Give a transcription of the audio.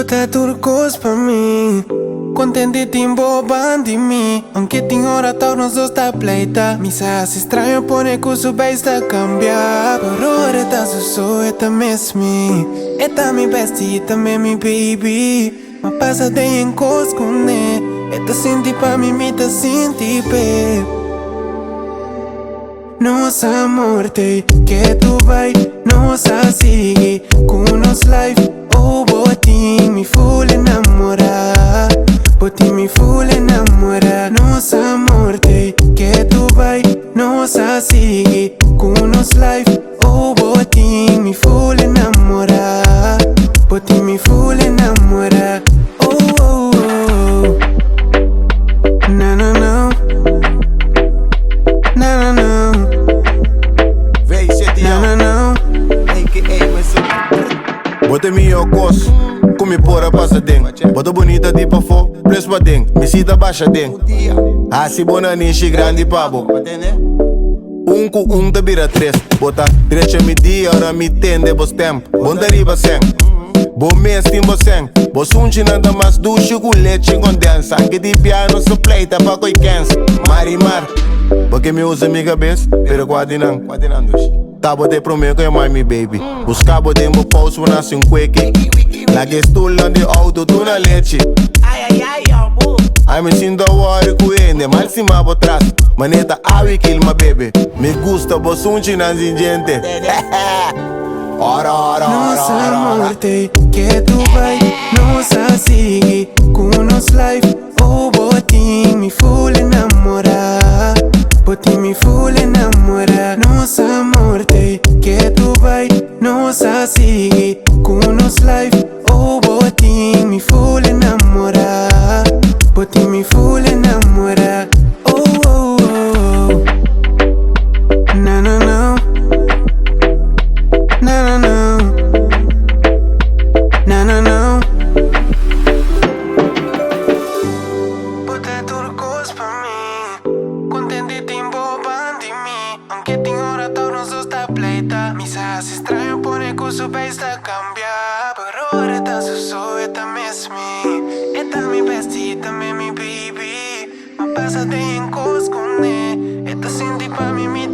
Bota turcos pra mim, contente timbo bandi mim. Aunque tem hora tal nós dois tá pleita. Me se estranho pone que o bem está cambiar. Por hora tá sou eta mesmo. Eta mi bestie, também mi baby. Ma passa de em cos com né. Eta senti pra mim, me tá senti pé. Nossa morte, que tu vai, nossa sigue. Com nos life, oh botin me full enamorar. Botin me full enamorar. Nossa morte, que tu vai, nossa sigue. Com nos life, oh botin me full enamorar. Botin me full enamorar. Oh, oh, oh. Na na na. Na na na. Bota minha cos, come pora passa ding. Bota bonita de pa fo, plus pa ding. Me sita baixa ding. Assim bona nishi grande pabo. Com te vira três. Bota direita me dia, ora me tende bos tempo. Bom riba sem. Bom mês timbo sem. Bos unchi nada mais do chocolate condensa. Que de piano so pleita pa coi cans. Marimar. Porque me usa minha cabeça, pero quadinang. Tabo de prometo é mais me baby. Buscabo de meu pulso na sin quake. La que stool on the auto tu na leche. Ai me sinto worry com ele, mal se ma por trás. Maneta awi kill my baby. Me gusta vos unchi na gente. Ora ora ora. Nossa morte, que tu vai, nossa sigue. Com nos life, oh botin me full enamorar. Botin me full enamorar. Nossa morte, que tu vai, nossa sigue. Com nos life, oh botin me full enamorar. Botin me full enamorar. Oh, oh, oh. Na na na. Na na na. Na na na. Bota turcos pra mim, contente timbo bandi mim. Aunque tem hora tal nós dois tá pleita. Me se estranho pone que o bem está cambiar. Por hora tá sou eta mesmo. Eta mi bestie, também mi baby. Ma passa de em cos com né. Eta senti pra mim, me